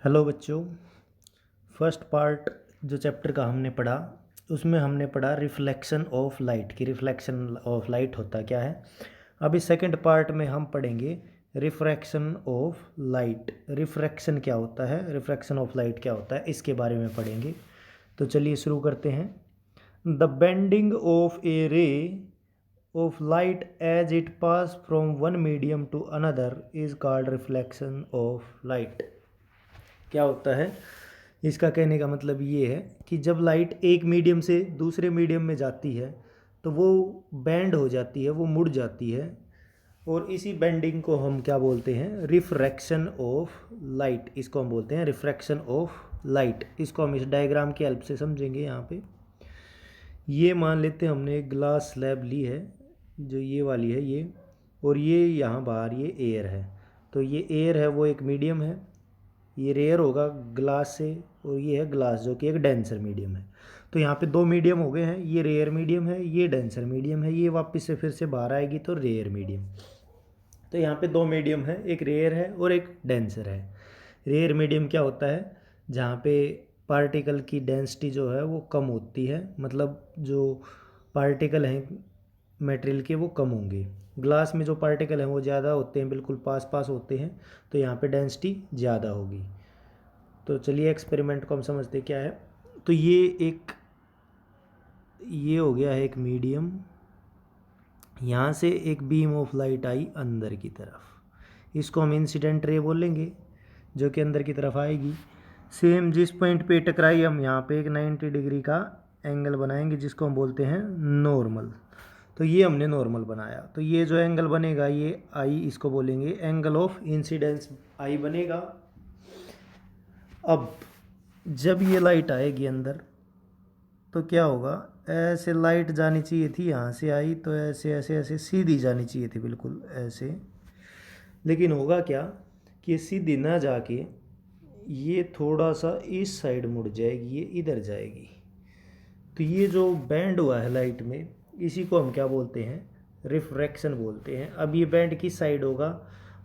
Hello बच्चों। First part जो chapter का हमने पढ़ा उसमें हमने पढ़ा रिफ्लेक्शन ऑफ लाइट की। रिफ्लेक्शन ऑफ लाइट होता क्या है। अभी सेकंड पार्ट में हम पढ़ेंगे रिफ्रैक्शन ऑफ लाइट। रिफ्रैक्शन क्या होता है, रिफ्रैक्शन ऑफ लाइट क्या होता है, इसके बारे में पढ़ेंगे। तो चलिए शुरू करते हैं। The bending of a ray of light as it pass from one medium to another is called reflection of light. क्या होता है, इसका कहने का मतलब ये है कि जब लाइट एक मीडियम से दूसरे मीडियम में जाती है तो वो बेंड हो जाती है, वो मुड़ जाती है, और इसी बेंडिंग को हम क्या बोलते हैं, रिफ्रैक्शन ऑफ लाइट। इसको हम बोलते हैं रिफ्रैक्शन ऑफ लाइट। इसको हम इस डायग्राम की हेल्प से समझेंगे। यहाँ पे ये मान लेते हैं हमने एक ग्लास स्लैब ली है, जो ये वाली है ये, और ये यहाँ बाहर ये एयर है। तो ये एयर है, वो एक मीडियम है, ये रेयर होगा ग्लास से, और ये है ग्लास जो कि एक डेंसर मीडियम है। तो यहाँ पे दो मीडियम हो गए हैं, ये रेयर मीडियम है, ये डेंसर मीडियम है। ये वापस से फिर से बाहर आएगी तो रेयर मीडियम। तो यहाँ पे दो मीडियम है, एक रेयर है और एक डेंसर है। रेयर मीडियम क्या होता है, जहाँ पे पार्टिकल की डेंसिटी जो है वो कम होती है, मतलब जो पार्टिकल हैं मटेरियल के वो कम होंगे। ग्लास में जो पार्टिकल हैं वो ज़्यादा होते हैं, बिल्कुल पास पास होते हैं, तो यहाँ पे डेंसिटी ज़्यादा होगी। तो चलिए एक्सपेरिमेंट को हम समझते क्या है। तो ये हो गया है एक मीडियम, यहाँ से एक बीम ऑफ लाइट आई अंदर की तरफ, इसको हम इंसिडेंट रे बोलेंगे, जो कि अंदर की तरफ आएगी। सेम जिस पॉइंट पे टकराई हम यहाँ पे एक 90 डिग्री का एंगल बनाएंगे, जिसको हम बोलते हैं नॉर्मल। तो ये हमने नॉर्मल बनाया, तो ये जो एंगल बनेगा ये आई, इसको बोलेंगे एंगल ऑफ इंसिडेंस, आई बनेगा। अब जब ये लाइट आएगी अंदर तो क्या होगा, ऐसे लाइट जानी चाहिए थी, यहाँ से आई तो ऐसे ऐसे ऐसे सीधी जानी चाहिए थी, बिल्कुल ऐसे। लेकिन होगा क्या कि ये सीधी ना जाके ये थोड़ा सा इस साइड मुड़ जाएगी, ये इधर जाएगी। तो ये जो बैंड हुआ है लाइट में, इसी को हम क्या बोलते हैं, रिफ्रैक्शन बोलते हैं। अब ये बैंड किस साइड होगा,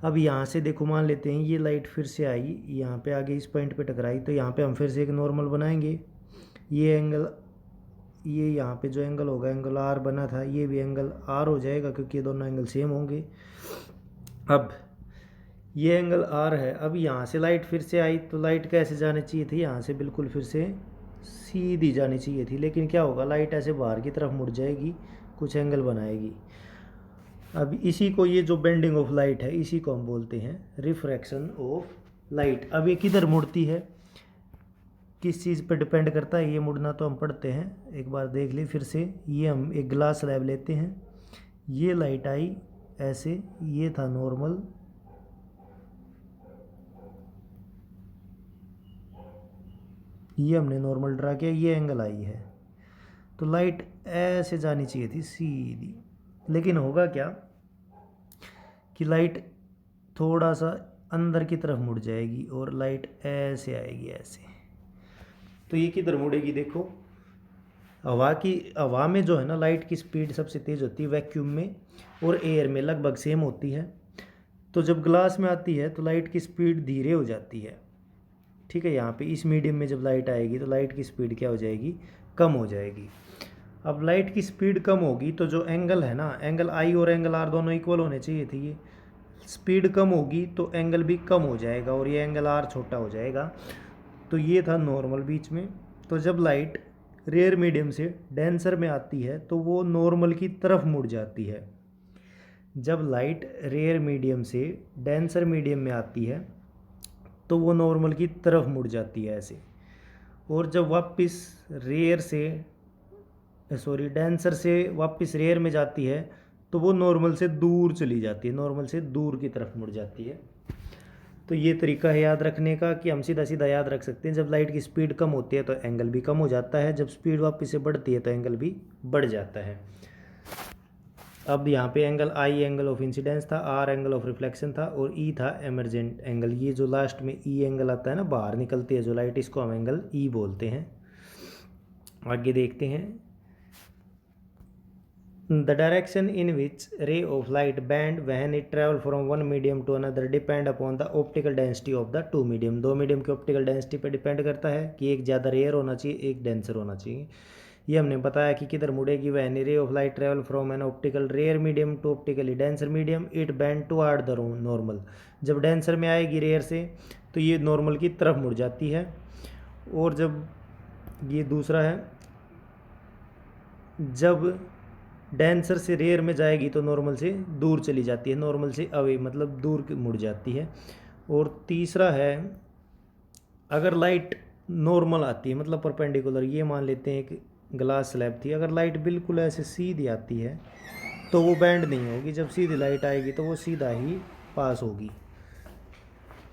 अब यहाँ से देखो, मान लेते हैं ये लाइट फिर से आई, यहाँ पे आगे इस पॉइंट पे टकराई, तो यहाँ पे हम फिर से एक नॉर्मल बनाएंगे। ये एंगल, ये यहाँ पे जो एंगल होगा, एंगल आर बना था, ये भी एंगल आर हो जाएगा, क्योंकि ये दोनों एंगल सेम होंगे। अब ये एंगल आर है। अब यहाँ से लाइट फिर से आई, तो लाइट कैसे जानी चाहिए थी, यहाँ से बिल्कुल फिर से सीधी जानी चाहिए थी। लेकिन क्या होगा, लाइट ऐसे बाहर की तरफ मुड़ जाएगी, कुछ एंगल बनाएगी। अब इसी को, ये जो बेंडिंग ऑफ लाइट है, इसी को हम बोलते हैं रिफ्रैक्शन ऑफ लाइट। अब ये किधर मुड़ती है, किस चीज़ पर डिपेंड करता है ये मुड़ना, तो हम पढ़ते हैं, एक बार देख ले फिर से। ये हम एक ग्लास स्लैब लेते हैं, ये लाइट आई ऐसे, ये था नॉर्मल, ये हमने नॉर्मल ड्रा किया, ये एंगल आई है, तो लाइट ऐसे जानी चाहिए थी सीधी। लेकिन होगा क्या कि लाइट थोड़ा सा अंदर की तरफ मुड़ जाएगी और लाइट ऐसे आएगी ऐसे। तो ये किधर मुड़ेगी, देखो, हवा में जो है ना, लाइट की स्पीड सबसे तेज़ होती है वैक्यूम में, और एयर में लगभग सेम होती है। तो जब ग्लास में आती है तो लाइट की स्पीड धीरे हो जाती है, ठीक है। यहाँ पे इस मीडियम में जब लाइट आएगी तो लाइट की स्पीड क्या हो जाएगी, कम हो जाएगी। अब लाइट की स्पीड कम होगी तो जो एंगल है ना, एंगल आई और एंगल आर दोनों इक्वल होने चाहिए थे। ये स्पीड कम होगी तो एंगल भी कम हो जाएगा, और ये एंगल आर छोटा हो जाएगा। तो ये था नॉर्मल बीच में। तो जब लाइट रेयर मीडियम से डेंसर में आती है तो वो नॉर्मल की तरफ मुड़ जाती है। जब लाइट रेयर मीडियम से डेंसर मीडियम में आती है तो वो नॉर्मल की तरफ मुड़ जाती है ऐसे। और जब वापस डेंसर से वापस रेयर में जाती है तो वो नॉर्मल से दूर चली जाती है, नॉर्मल से दूर की तरफ मुड़ जाती है। तो ये तरीका है याद रखने का, कि हम सीधा सीधा याद रख सकते हैं, जब लाइट की स्पीड कम होती है तो एंगल भी कम हो जाता है, जब स्पीड वापस से बढ़ती है तो एंगल भी बढ़ जाता है। अब यहाँ पे angle I angle of incidence था, आर एंगल ऑफ रिफ्लेक्शन था, और ई था एमरजेंट एंगल। ये जो लास्ट में ई एंगल आता है ना, बाहर निकलती है जो लाइट, इसको हम एंगल ई बोलते हैं। आगे देखते हैं। The direction in which ray of light bend when it travel from one medium to another depend upon the optical density of the two medium. दो मीडियम की ऑप्टिकल डेंसिटी पे डिपेंड करता है कि एक ज़्यादा रेयर होना चाहिए, एक डेंसर होना चाहिए। ये हमने बताया कि किधर मुड़ेगी। When ray of light travel from an optical rarer medium to optically denser medium it bend toward the normal. जब डेंसर में आएगी रेयर से तो ये नॉर्मल की तरफ मुड़ जाती है। और जब ये दूसरा है, जब डेंसर से रेयर में जाएगी तो नॉर्मल से दूर चली जाती है, नॉर्मल से अवे मतलब दूर मुड़ जाती है। और तीसरा है, अगर लाइट नॉर्मल आती है मतलब परपेंडिकुलर, ये मान लेते हैं एक ग्लास स्लैब थी, अगर लाइट बिल्कुल ऐसे सीधी आती है तो वो बैंड नहीं होगी। जब सीधी लाइट आएगी तो वो सीधा ही पास होगी।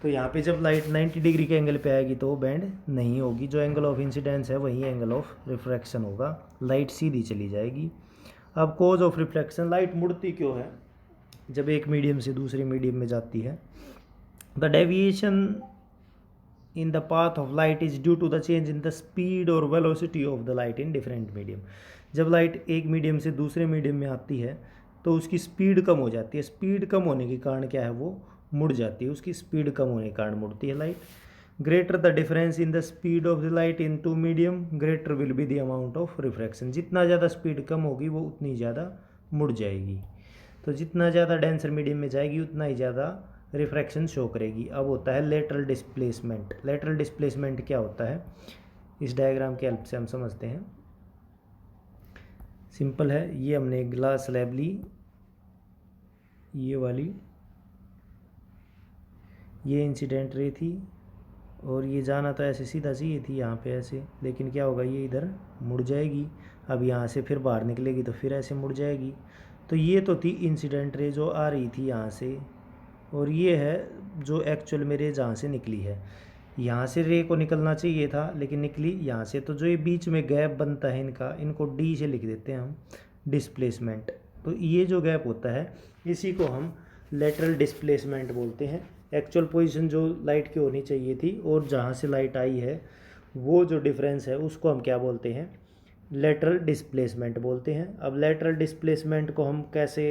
तो यहाँ पे जब लाइट 90 डिग्री के एंगल पे आएगी तो वो बैंड नहीं होगी। जो एंगल ऑफ इंसिडेंस है वही एंगल ऑफ रिफ्रैक्शन होगा, लाइट सीधी चली जाएगी। अब कोज ऑफ रिफ्लेक्शन, लाइट मुड़ती क्यों है जब एक मीडियम से दूसरे मीडियम में जाती है? The deviation in the path of light is due to the change in the speed और velocity of the light in different medium. जब लाइट एक मीडियम से दूसरे मीडियम में आती है तो उसकी स्पीड कम हो जाती है। स्पीड कम होने के कारण क्या है, वो मुड़ जाती है, उसकी स्पीड कम होने के कारण मुड़ती है light. Greater the difference in the speed of the light in two medium greater will be the amount of refraction. जितना ज़्यादा स्पीड कम होगी वो उतनी ज़्यादा मुड़ जाएगी। तो जितना ज़्यादा डेंसर मीडियम में जाएगी उतना ही ज़्यादा रिफ्रैक्शन शो करेगी। अब होता है लेटरल डिस्प्लेसमेंट। लेटरल डिस्प्लेसमेंट क्या होता है, इस डायग्राम की हेल्प से हम समझते हैं। सिंपल है, ये हमने ग्लास स्लैब ली, ये वाली, ये इंसिडेंट रे थी और ये जाना तो ऐसे सीधा चाहिए थी यहाँ पे ऐसे, लेकिन क्या होगा, ये इधर मुड़ जाएगी। अब यहाँ से फिर बाहर निकलेगी तो फिर ऐसे मुड़ जाएगी। तो ये तो थी इंसिडेंट रे जो आ रही थी यहाँ से, और ये है जो एक्चुअल में रे जहाँ से निकली है। यहाँ से रे को निकलना चाहिए था लेकिन निकली यहाँ से। तो जो ये बीच में गैप बनता है इनका, इनको डी से लिख देते हैं हम, डिस्प्लेसमेंट। तो ये जो गैप होता है इसी को हम लेटरल डिस्प्लेसमेंट बोलते हैं। एक्चुअल पोजीशन जो लाइट की होनी चाहिए थी और जहाँ से लाइट आई है वो जो डिफरेंस है उसको हम क्या बोलते हैं, लेटरल डिस्प्लेसमेंट बोलते हैं। अब लेटरल डिस्प्लेसमेंट को हम कैसे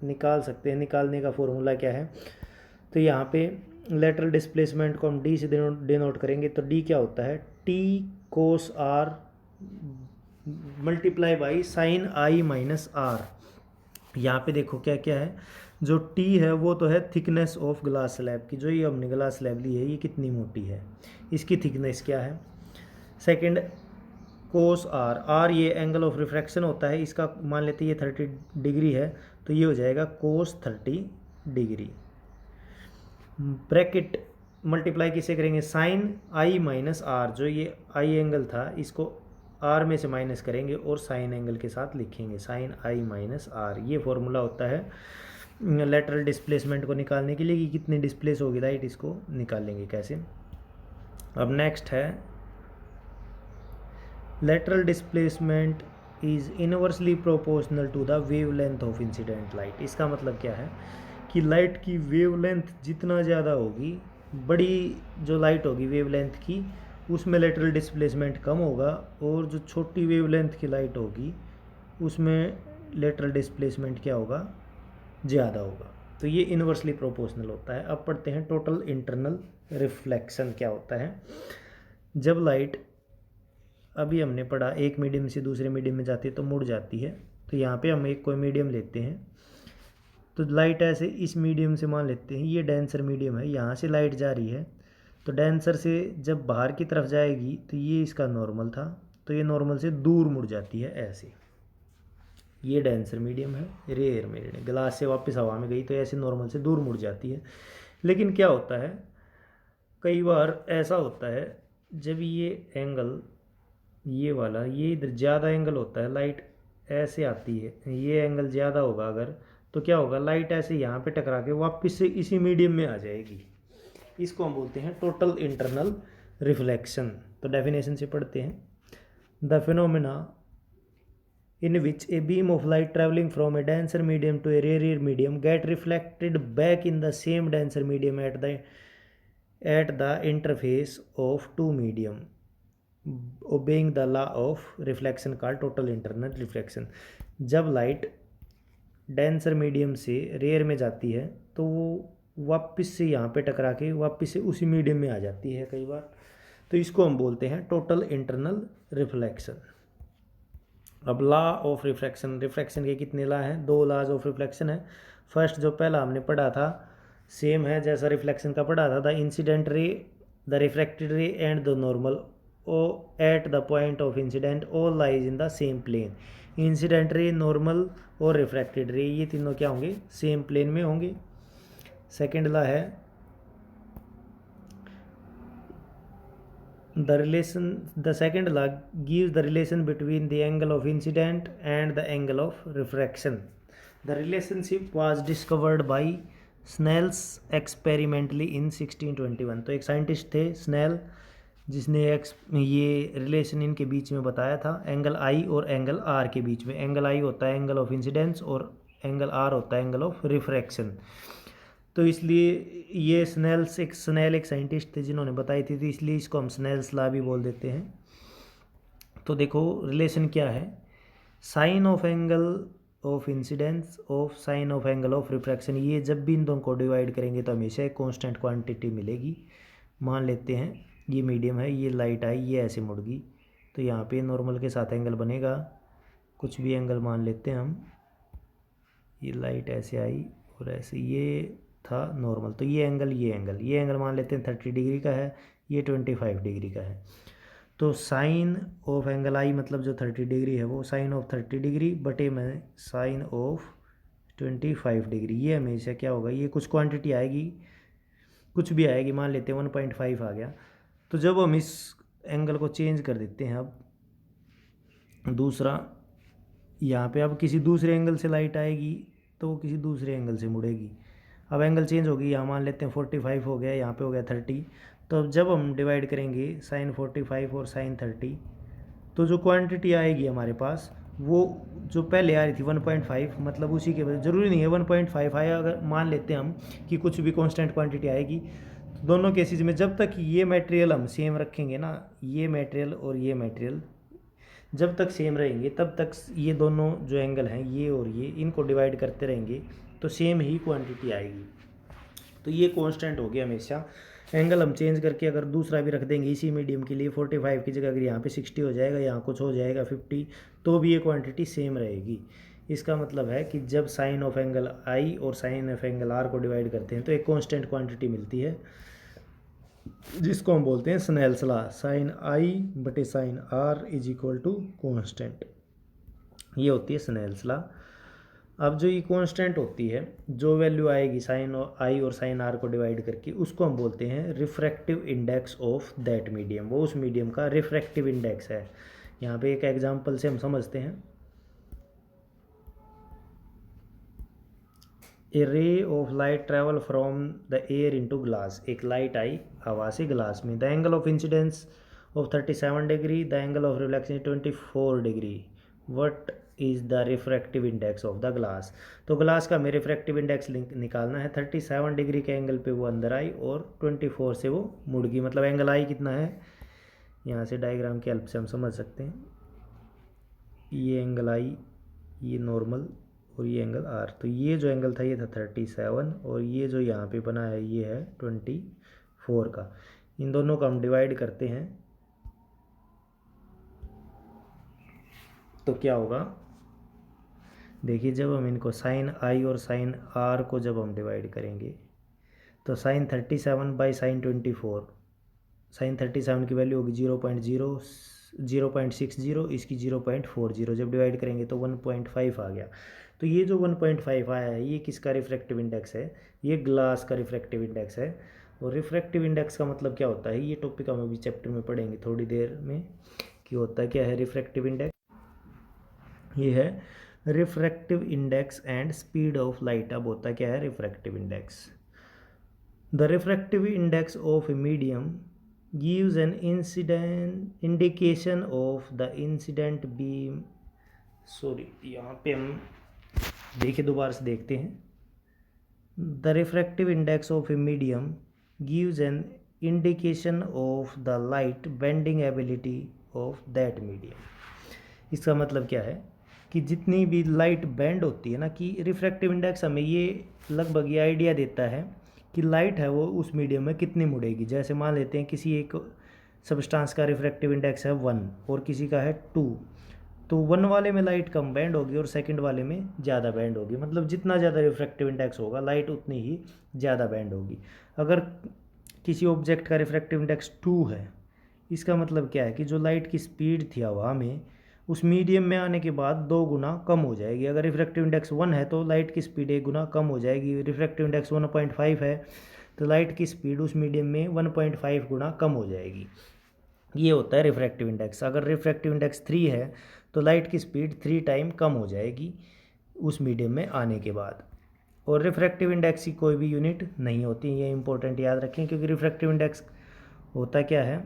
निकाल सकते हैं, निकालने का फॉर्मूला क्या है? तो यहाँ पे लेटरल डिस्प्लेसमेंट को हम डी से डिनोट करेंगे। तो डी क्या होता है, T cos R multiply by sine I minus R. यहाँ पे देखो क्या क्या है, जो टी है वो तो है थिकनेस ऑफ ग्लास स्लैब की, जो ये हमने ग्लास स्लैब ली है ये कितनी मोटी है, इसकी थिकनेस क्या है। सेकंड कोस आर, आर ये एंगल ऑफ रिफ्रैक्शन होता है, इसका मान लेते हैं ये 30 डिग्री है तो ये हो जाएगा कोस 30 डिग्री। ब्रैकेट मल्टीप्लाई किसे करेंगे, साइन आई माइनस आर, जो ये आई एंगल था इसको आर में से माइनस करेंगे और साइन एंगल के साथ लिखेंगे, साइन आई माइनस आर। ये फॉर्मूला होता है लेटरल डिस्प्लेसमेंट को निकालने के लिए कि कितनी डिस्प्लेस होगी लाइट, इसको निकालेंगे कैसे। अब नेक्स्ट है lateral displacement is inversely proportional to the wavelength of incident light. इसका मतलब क्या है कि लाइट की वेवलेंथ जितना ज़्यादा होगी, बड़ी जो लाइट होगी वेवलेंथ की, उसमें लेटरल डिस्प्लेसमेंट कम होगा, और जो छोटी वेवलेंथ की लाइट होगी उसमें लेटरल डिस्प्लेसमेंट क्या होगा, ज़्यादा होगा। तो ये इनवर्सली प्रोपोर्शनल होता है। अब पढ़ते हैं टोटल इंटरनल रिफ्लेक्शन क्या होता है। जब लाइट, अभी हमने पढ़ा, एक मीडियम से दूसरे मीडियम में जाती है तो मुड़ जाती है। तो यहाँ पे हम एक कोई मीडियम लेते हैं, तो लाइट ऐसे इस मीडियम से मान लेते हैं, ये डेंसर मीडियम है, यहाँ से लाइट जा रही है तो डेंसर से जब बाहर की तरफ जाएगी तो ये इसका नॉर्मल था, तो ये नॉर्मल से दूर मुड़ जाती है ऐसे। ये डेंसर मीडियम है, रेयर मीडियम, ग्लास से वापस हवा में गई तो ऐसे नॉर्मल से दूर मुड़ जाती है। लेकिन क्या होता है, कई बार ऐसा होता है जब ये एंगल, ये वाला, ये इधर ज़्यादा एंगल होता है, लाइट ऐसे आती है, ये एंगल ज़्यादा होगा अगर, तो क्या होगा, लाइट ऐसे यहाँ पे टकरा के वापस से इसी मीडियम में आ जाएगी। इसको हम बोलते हैं टोटल इंटरनल रिफ्लेक्शन। तो डेफिनेशन से पढ़ते हैं, the phenomena in which a beam of light traveling from a denser medium to a rarer medium get reflected back in the same denser medium at the interface of two medium, obeying the law of reflection called total internal reflection। जब light denser medium से rare में जाती है तो वो वापस से यहाँ पे टकरा के वापस से उसी मीडियम में आ जाती है कई बार, तो इसको हम बोलते हैं टोटल इंटरनल रिफ्लेक्शन। अब लॉ ऑफ रिफ्रैक्शन, रिफ्रैक्शन के कितने लॉ हैं? 2 लॉज ऑफ रिफ्लेक्शन है। फर्स्ट जो पहला हमने पढ़ा था सेम है जैसा रिफ्लेक्शन का पढ़ा था, the incident ray, the refracted ray and the normal O at the point of incidence all lies in the same plane. Incident ray, normal और रिफ्रैक्टेड रे ये तीनों क्या होंगे? सेम प्लेन में होंगे। सेकेंड लॉ है the second law gives the relation between the angle of incident and the angle of refraction. The relationship was discovered by Snell's experimentally in 1621। तो एक साइंटिस्ट थे स्नेल जिसने ये रिलेशन इनके बीच में बताया था, एंगल आई और एंगल आर के बीच में। एंगल आई होता है एंगल ऑफ इंसिडेंस और एंगल आर होता है एंगल ऑफ रिफ्रैक्शन। तो इसलिए ये स्नेल एक साइंटिस्ट थे जिन्होंने बताई थी, तो इसलिए इसको हम स्नेल्स लॉ भी बोल देते हैं। तो देखो रिलेशन क्या है, sine of angle of incidence of sine of angle of refraction, ये जब भी इन दोनों को डिवाइड करेंगे तो हमेशा एक कांस्टेंट क्वांटिटी मिलेगी। मान लेते हैं ये मीडियम है, ये लाइट आई, ये ऐसे मुड़ गई, तो यहाँ पे नॉर्मल के साथ एंगल बनेगा, कुछ भी एंगल मान लेते हैं हम, ये लाइट ऐसे आई और ऐसे, ये था नॉर्मल, तो ये एंगल मान लेते हैं 30 डिग्री का है, ये 25 डिग्री का है। तो साइन ऑफ एंगल आई मतलब जो 30 डिग्री है वो साइन ऑफ 30 डिग्री बटे में साइन ऑफ 25 डिग्री, ये हमेशा क्या होगा, ये कुछ क्वांटिटी आएगी, कुछ भी आएगी, मान लेते हैं 1.5 आ गया। तो जब हम इस एंगल को चेंज कर देते हैं, अब दूसरा यहाँ पे अब किसी दूसरे एंगल से लाइट आएगी तो वो किसी दूसरे एंगल से मुड़ेगी। अब एंगल चेंज होगी, यहाँ मान लेते हैं 45 हो गया, यहाँ पे हो गया 30। तो अब जब हम डिवाइड करेंगे साइन 45 और साइन 30, तो जो क्वांटिटी आएगी हमारे पास वो जो पहले आ रही थी 1.5, मतलब उसी के वजह, ज़रूरी नहीं है 1.5 आया, अगर मान लेते हैं हम कि कुछ भी कांस्टेंट क्वांटिटी आएगी, तो दोनों केसेस में जब तक ये मटेरियल हम सेम रखेंगे ना, ये मटेरियल और ये मटेरियल जब तक सेम रहेंगे तब तक ये दोनों जो एंगल हैं ये और ये, इनको डिवाइड करते रहेंगे तो सेम ही क्वांटिटी आएगी। तो ये कांस्टेंट हो गया हमेशा। एंगल हम चेंज करके अगर दूसरा भी रख देंगे इसी मीडियम के लिए, 45 की जगह अगर यहाँ पे 60 हो जाएगा, यहाँ कुछ हो जाएगा 50, तो भी ये क्वांटिटी सेम रहेगी। इसका मतलब है कि जब साइन ऑफ एंगल आई और साइन ऑफ एंगल आर को डिवाइड करते हैं तो एक कांस्टेंट क्वांटिटी मिलती है जिसको हम बोलते हैं स्नेल्स लॉ, साइन आई बटे sine R is equal to constant, ये होती है स्नेल्स लॉ। अब जो ये कांस्टेंट होती है, जो वैल्यू आएगी साइन आई और साइन आर को डिवाइड करके, उसको हम बोलते हैं refractive index of that medium, वो उस मीडियम का रिफ्रैक्टिव इंडेक्स है। यहाँ पे एक एग्जांपल से हम समझते हैं, a ray of light travel from the air into glass, एक लाइट आई हवा से ग्लास में, the angle of incidence of 37 degree, the angle of reflection 24 degree, what is the refractive index of the glass. तो glass का हमें refractive index निकालना है, 37 डिग्री के एंगल पे वो अंदर आई और 24 से वो मुड़ गई, मतलब एंगल आई कितना है, यहाँ से डायग्राम की हेल्प से हम समझ सकते हैं, ये एंगल आई, ये नॉर्मल और ये एंगल आर, तो ये जो एंगल था ये था 37 और ये जो यहाँ पे बना है ये है 24 का। इन दोनों को हम डिवाइड करते हैं तो क्या होगा, देखिए जब हम इनको साइन आई और साइन आर को जब हम डिवाइड करेंगे तो साइन 37 बाई साइन 24, साइन 37 की वैल्यू होगी 0.60, इसकी 0.40, जब डिवाइड करेंगे तो 1.5 आ गया। तो ये जो 1.5 आया है ये किसका रिफ्रैक्टिव इंडेक्स है, ये ग्लास का रिफ्रैक्टिव इंडेक्स है। और रिफ्रैक्टिव इंडेक्स का मतलब क्या होता है, ये टॉपिक हम अभी चैप्टर में पढ़ेंगे थोड़ी देर में कि होता क्या है रिफ्रैक्टिव इंडेक्स। ये है refractive index and speed of light. अब होता क्या है refractive index, the refractive index of a medium gives an incident indication of the incident beam, sorry यहाँ पे हम देखिए दोबारा से देखते हैं, the refractive index of a medium gives an indication of the light bending ability of that medium। इसका मतलब क्या है कि जितनी भी लाइट बेंड होती है ना, कि रिफ्रैक्टिव इंडेक्स हमें ये लगभग ये आइडिया देता है कि लाइट है वो उस मीडियम में कितनी मुड़ेगी। जैसे मान लेते हैं किसी एक सब्सटेंस का रिफ्रैक्टिव इंडेक्स है 1 और किसी का है 2, तो 1 वाले में लाइट कम बैंड होगी और सेकंड वाले में ज़्यादा बैंड होगी। मतलब जितना ज़्यादा रिफ्रैक्टिव इंडेक्स होगा लाइट उतनी ही ज़्यादा बैंड होगी। अगर किसी ऑब्जेक्ट का रिफ्रैक्टिव इंडेक्स 2 है, इसका मतलब क्या है कि जो लाइट की स्पीड थी हवा में उस मीडियम में आने के बाद 2 गुना कम हो जाएगी। अगर रिफ्रैक्टिव इंडेक्स 1 है तो लाइट की स्पीड 1 गुना कम हो जाएगी। रिफ्रैक्टिव इंडेक्स 1.5 है तो लाइट की स्पीड उस मीडियम में 1.5 गुना कम हो जाएगी। ये होता है रिफ्रैक्टिव इंडेक्स। अगर रिफ्रैक्टिव इंडेक्स 3 है तो लाइट की स्पीड 3 टाइम कम हो जाएगी उस मीडियम में आने के बाद। और रिफ्रैक्टिव इंडेक्स की कोई भी यूनिट नहीं होती, ये इंपॉर्टेंट याद रखें, क्योंकि रिफ्रैक्टिव इंडेक्स होता क्या है,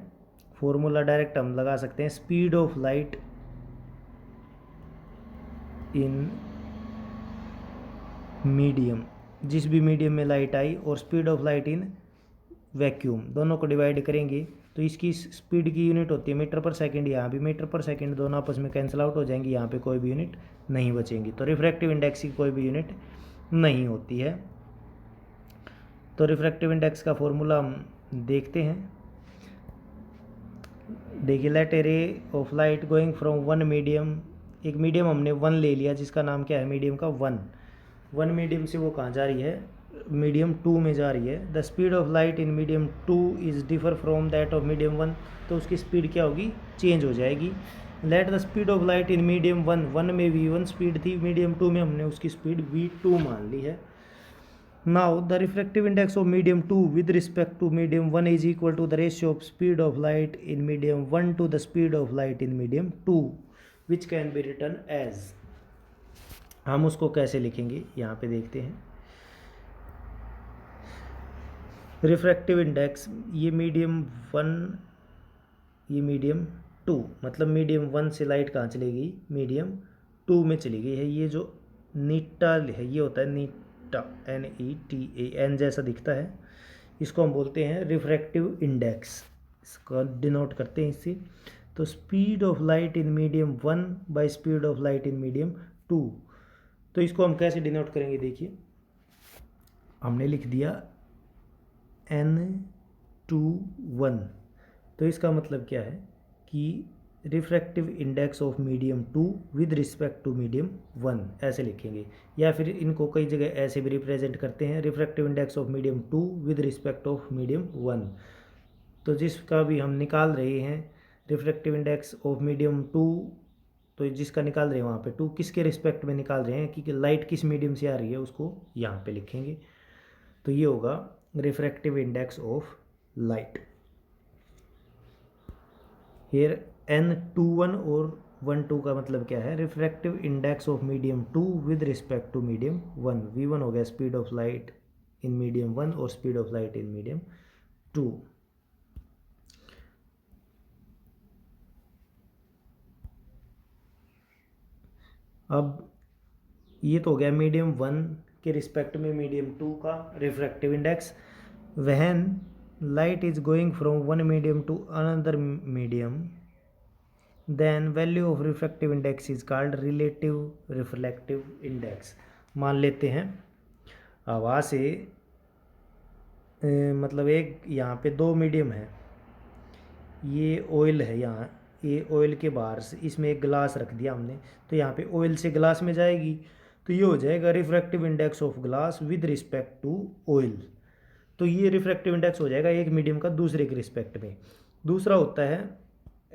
फॉर्मूला डायरेक्ट हम लगा सकते हैं, speed of light in medium, जिस भी मीडियम में लाइट आई, और speed of light in vacuum, दोनों को डिवाइड करेंगे तो इसकी स्पीड की यूनिट होती है मीटर पर सेकंड। यहाँ भी मीटर पर सेकंड, दोनों आपस में कैंसिल आउट हो जाएंगी, यहाँ पे कोई भी यूनिट नहीं बचेंगी। तो रिफ्रैक्टिव इंडेक्स की कोई भी यूनिट नहीं होती है। तो रिफ्रैक्टिव इंडेक्स का फॉर्मूला हम देखते हैं। देखिए, let a ray of light going from one medium, एक मीडियम हमने 1 ले लिया जिसका नाम क्या है, मीडियम का 1 मीडियम से वो कहाँ जा रही है, मीडियम 2 में जा रही है। The speed of light in medium 2 is differ from that of medium 1, तो उसकी स्पीड क्या होगी, चेंज हो जाएगी। Let the speed of light in medium 1 में v1 स्पीड थी, मीडियम 2 में हमने उसकी स्पीड v2 मान ली है। Now the refractive index of medium 2 with respect to medium 1 is equal to the ratio of speed of light in medium 1 to the speed of light in medium 2, which can be written as. हम उसको कैसे लिखेंगे यहाँ पे देखते हैं। Refractive index, ये medium 1, ये मीडियम 2, मतलब मीडियम 1 से लाइट कहाँ चली गई, मीडियम 2 में चली गई है। ये जो नीटा है ये होता है नीटा, NETA, एन जैसा दिखता है, इसको हम बोलते हैं रिफ्रैक्टिव इंडेक्स, इसको डिनोट करते हैं इससे। तो speed of light in medium 1 by speed of light in medium 2, तो इसको हम कैसे डिनोट करेंगे, देखिए हमने लिख दिया N21, तो इसका मतलब क्या है कि refractive index of medium 2 with respect to medium 1, ऐसे लिखेंगे। या फिर इनको कई जगह ऐसे भी रिप्रेजेंट करते हैं, refractive index of medium 2 with respect of medium 1। तो जिसका भी हम निकाल रहे हैं रिफ्रैक्टिव इंडेक्स ऑफ मीडियम 2, तो जिसका निकाल रहे हैं वहाँ पे 2 किसके रिस्पेक्ट में निकाल रहे हैं, कि लाइट किस मीडियम से आ रही है उसको यहाँ पे लिखेंगे। तो ये होगा refractive index of light. Here N21 और 12 का मतलब क्या है, refractive index of medium 2 with respect to medium 1। v1 हो गया speed of light in medium 1 और speed of light in medium 2। अब ये तो हो गया मीडियम 1 के रिस्पेक्ट में मीडियम 2 का refractive index. When light is going from one medium to another medium, then value of refractive index is called relative reflective index. मान लेते हैं हवा से मतलब एक यहाँ पे 2 मीडियम है, ये ऑयल है, यहाँ ये ऑयल के बाहर से इसमें एक ग्लास रख दिया हमने, तो यहाँ पे ऑयल से ग्लास में जाएगी, तो ये हो जाएगा refractive index of glass with respect to oil. तो ये रिफ्रैक्टिव इंडेक्स हो जाएगा एक मीडियम का दूसरे के रिस्पेक्ट में। दूसरा होता है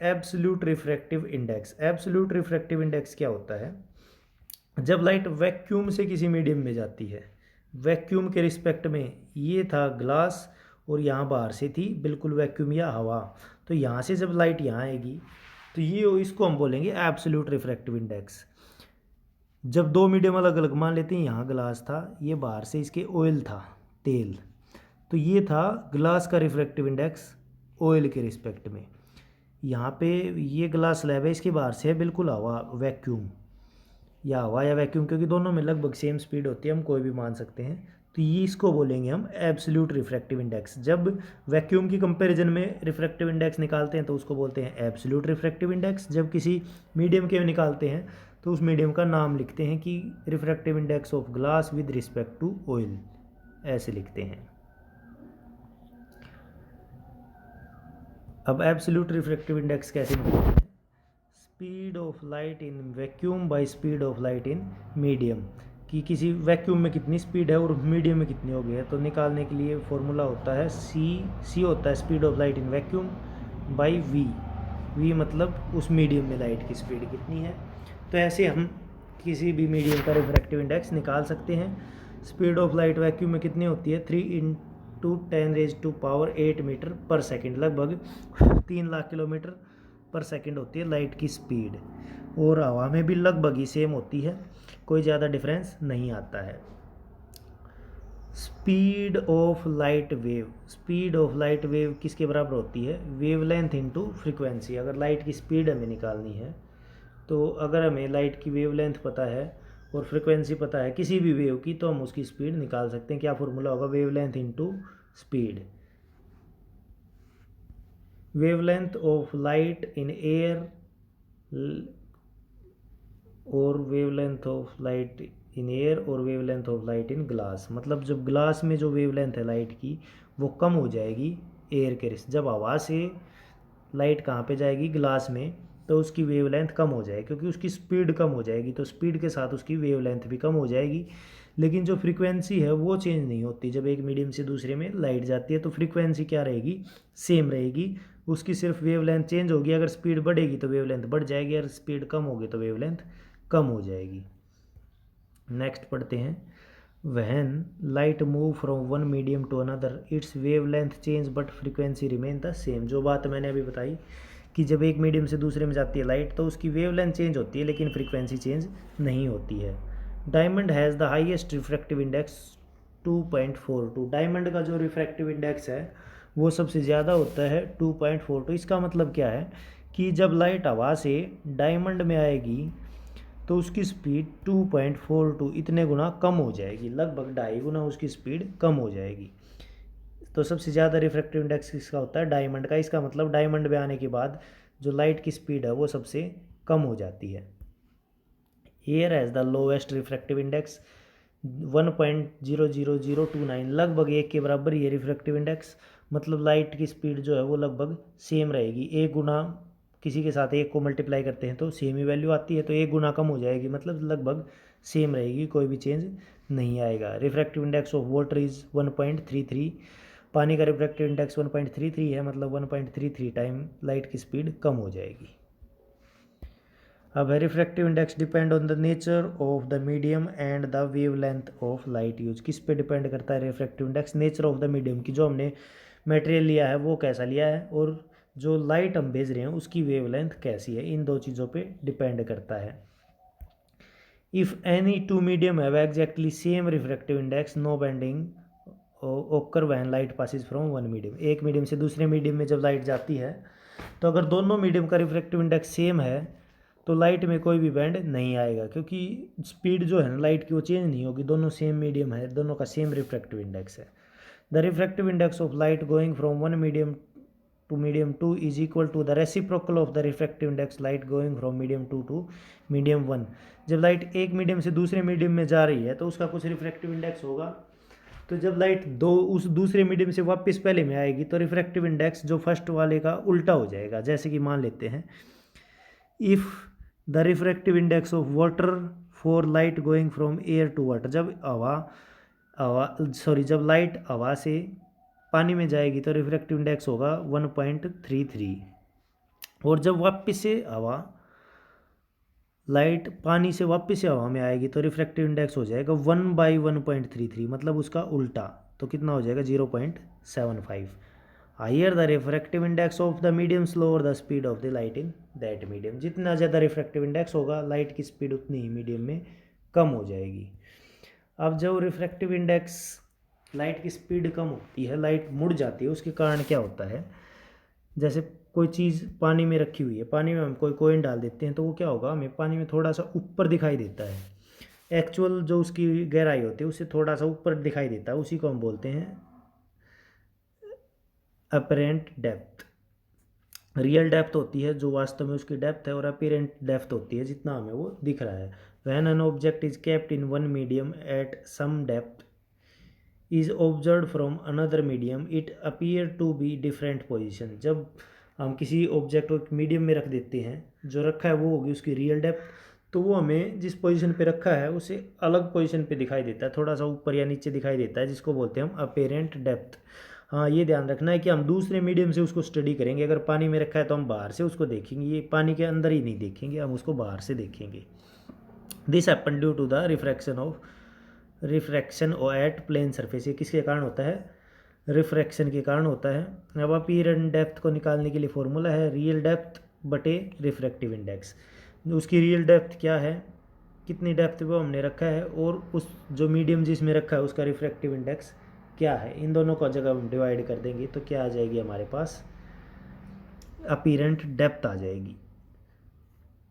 absolute refractive index. Absolute refractive index क्या होता है, जब लाइट वैक्यूम से किसी मीडियम में जाती है, वैक्यूम के रिस्पेक्ट में ये था ग्लास और यहाँ बाहर से थी बिल्कुल वैक्यूम या हवा, तो यहाँ से जब लाइट यहाँ आएगी तो ये इसको हम बोलेंगे एब्सोल्यूट रिफ्रैक्टिव इंडेक्स। जब 2 मीडियम अलग अलग मान लेते हैं, यहाँ ग्लास था, ये बाहर से इसके ऑयल था, तेल, तो ये था ग्लास का रिफ्रैक्टिव इंडेक्स ऑयल के रिस्पेक्ट में। यहाँ पे ये ग्लास स्लैब है, इसके बाहर से है बिल्कुल हवा, वैक्यूम या हवा या वैक्यूम, क्योंकि दोनों में लगभग सेम स्पीड होती है, हम कोई भी मान सकते हैं, तो ये इसको बोलेंगे हम एब्सोल्यूट रिफ्रैक्टिव इंडेक्स। जब वैक्यूम की कंपैरिजन में रिफ्रैक्टिव इंडेक्स निकालते हैं तो उसको बोलते हैं एब्सोल्यूट रिफ्रैक्टिव इंडेक्स, जब किसी मीडियम के निकालते हैं तो तो उस मीडियम का नाम लिखते हैं कि refractive index of glass with respect to oil, ऐसे लिखते हैं। अब एब्सोल्यूट रिफ्रैक्टिव इंडेक्स कैसे निकालते हैं? Speed of light in vacuum by speed of light in medium, कि किसी वैक्यूम में कितनी स्पीड है और मीडियम में कितनी हो गई है। तो निकालने के लिए फॉर्मूला होता है सी होता है speed of light in vacuum by V मतलब उस मीडियम में लाइट की स्पीड कितनी है। तो ऐसे हम किसी भी मीडियम का रिफ्रैक्टिव इंडेक्स निकाल सकते हैं। स्पीड ऑफ लाइट वैक्यूम में कितनी होती है? 3 × 10⁸ मीटर पर सेकेंड, लगभग 3 लाख किलोमीटर पर सेकेंड होती है लाइट की स्पीड। और हवा में भी लगभग ही सेम होती है, कोई ज़्यादा डिफरेंस नहीं आता है। स्पीड ऑफ लाइट वेव किसके बराबर होती है? Wavelength into frequency. अगर लाइट की स्पीड हमें निकालनी है, तो अगर हमें लाइट की वेवलेंथ पता है और फ्रीक्वेंसी पता है किसी भी वेव की, तो हम उसकी स्पीड निकाल सकते हैं। क्या फॉर्मूला होगा? Wavelength into speed. Wavelength of light in air और wavelength of light in air और wavelength of light in glass, मतलब जब ग्लास में जो वेवलेंथ है लाइट की वो कम हो जाएगी एयर के रिश्ते। जब हवा से लाइट कहाँ पे जाएगी? ग्लास में, तो उसकी वेवलेंथ कम हो जाएगी क्योंकि उसकी स्पीड कम हो जाएगी, तो स्पीड के साथ उसकी वेवलेंथ भी कम हो जाएगी। लेकिन जो फ्रीक्वेंसी है वो चेंज नहीं होती। जब एक मीडियम से दूसरे में लाइट जाती है तो फ्रीक्वेंसी क्या रहेगी? सेम रहेगी। उसकी सिर्फ वेवलेंथ चेंज होगी। अगर स्पीड बढ़ेगी तो वेवलेंथ बढ़ जाएगी, अगर स्पीड कम होगी तो वेवलेंथ कम हो जाएगी। नेक्स्ट पढ़ते हैं। When light move from one medium to another, its wavelength change but frequency remain the same। जो बात मैंने अभी बताई कि जब एक मीडियम से दूसरे में जाती है लाइट तो उसकी वेवलेंथ चेंज होती है लेकिन फ्रीक्वेंसी चेंज नहीं होती है। Diamond has the highest refractive index 2.42। Diamond का जो रिफ्रैक्टिव इंडेक्स है वो सबसे ज़्यादा होता है 2.42। इसका मतलब क्या है कि जब लाइट हवा से डायमंड में आएगी तो उसकी स्पीड 2.42 इतने गुना कम हो जाएगी, लगभग 2.5 गुना उसकी स्पीड कम हो जाएगी। तो सबसे ज़्यादा रिफ्रैक्टिव इंडेक्स किसका होता है? डायमंड का। इसका मतलब डायमंड में आने के बाद जो लाइट की स्पीड है वो सबसे कम हो जाती है। Air has the lowest refractive index 1.00029, लगभग 1 के बराबर ये रिफ्रैक्टिव इंडेक्स। मतलब लाइट की स्पीड जो है वो लगभग सेम रहेगी। 1 गुना किसी के साथ 1 को मल्टीप्लाई करते हैं तो सेम ही वैल्यू आती है, तो 1 गुना कम हो जाएगी, मतलब लगभग सेम रहेगी, कोई भी चेंज नहीं आएगा। Refractive index of water is 1.33। पानी का रिफ्रैक्टिव इंडेक्स 1.33 है, मतलब 1.33 टाइम लाइट की स्पीड कम हो जाएगी। अब है refractive index depend on the nature of the medium and the wavelength of light use. किस पे डिपेंड करता है refractive index? Nature of the medium की, जो हमने मटेरियल लिया है वो कैसा लिया है, और जो लाइट हम भेज रहे हैं उसकी वेवलेंथ कैसी है, इन दो चीज़ों पे डिपेंड करता है। If any two medium have exactly same refractive index, no bending occur when light passes from one medium. एक मीडियम से दूसरे मीडियम में जब लाइट जाती है तो अगर दोनों मीडियम का रिफ्रैक्टिव इंडेक्स सेम है तो लाइट में कोई भी बैंड नहीं आएगा, क्योंकि स्पीड जो है ना लाइट की वो चेंज नहीं होगी, दोनों सेम मीडियम है, दोनों का सेम रिफ्रैक्टिव इंडेक्स है। The refractive index of light going from one medium to medium 2 is equal to the reciprocal of the refractive index light going from medium 2 to medium 1। जब light एक medium से दूसरे medium में जा रही है तो उसका कुछ रिफ्रैक्टिव इंडेक्स होगा, तो जब लाइट उस दूसरे मीडियम से वापस पहले में आएगी तो रिफ्रैक्टिव इंडेक्स जो फर्स्ट वाले का उल्टा हो जाएगा। जैसे कि मान लेते हैं, if the refractive index of water for light going from air to water, जब लाइट हवा से पानी में जाएगी तो रिफ्रैक्टिव इंडेक्स होगा 1.33, और जब वापस से लाइट पानी से वापस से हवा में आएगी तो रिफ्रैक्टिव इंडेक्स हो जाएगा 1/1.33, मतलब उसका उल्टा, तो कितना हो जाएगा? 0.75। Higher the refractive index of the medium slower the speed of the light in that medium. जितना ज़्यादा रिफ्रैक्टिव इंडेक्स होगा लाइट की स्पीड उतनी ही मीडियम में कम हो जाएगी। अब जब रिफ्रैक्टिव इंडेक्स लाइट की स्पीड कम होती है, लाइट मुड़ जाती है, उसके कारण क्या होता है? जैसे कोई चीज़ पानी में रखी हुई है, पानी में हम कोई कॉइन डाल देते हैं तो वो क्या होगा? हमें पानी में थोड़ा सा ऊपर दिखाई देता है, एक्चुअल जो उसकी गहराई होती है उससे थोड़ा सा ऊपर दिखाई देता है, उसी को हम बोलते हैं अपरेंट डेप्थ। रियल डेप्थ होती है जो वास्तव में उसकी डेप्थ है, और अपीरेंट डेप्थ होती है जितना हमें वो दिख रहा है। When an object is kept in one medium at some depth is observe from another medium it appear to be different position. जब हम किसी ऑब्जेक्ट को मीडियम में रख देते हैं, जो रखा है वो होगी उसकी रियल डेप्थ, तो वो हमें जिस पोजीशन पे रखा है उसे अलग पोजीशन पे दिखाई देता है, थोड़ा सा ऊपर या नीचे दिखाई देता है, जिसको बोलते हैं हम अपेरेंट डेप्थ। हाँ, ये ध्यान रखना है कि हम दूसरे मीडियम से उसको स्टडी करेंगे। अगर पानी में रखा है तो हम बाहर से उसको देखेंगे, ये पानी के अंदर ही नहीं देखेंगे, हम उसको बाहर से देखेंगे। This happen due to the refraction at plane surface. ये किसके कारण होता है? रिफ्रैक्शन के कारण होता है। अब अपीरेंट डेप्थ को निकालने के लिए फॉर्मूला है रियल डेप्थ बटे रिफ्रैक्टिव इंडेक्स। उसकी रियल डेप्थ क्या है, कितनी डेप्थ वो हमने रखा है, और उस जो मीडियम जिसमें रखा है उसका रिफ्रैक्टिव इंडेक्स क्या है, इन दोनों को जगह हम डिवाइड कर देंगे तो क्या आ जाएगी हमारे पास? अपीरेंट डेप्थ आ जाएगी।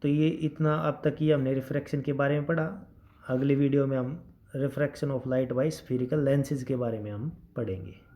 तो ये इतना अब तक ये हमने रिफ्रैक्शन के बारे में पढ़ा। अगली वीडियो में हम refraction of light by spherical lenses के बारे में हम पढ़ेंगे।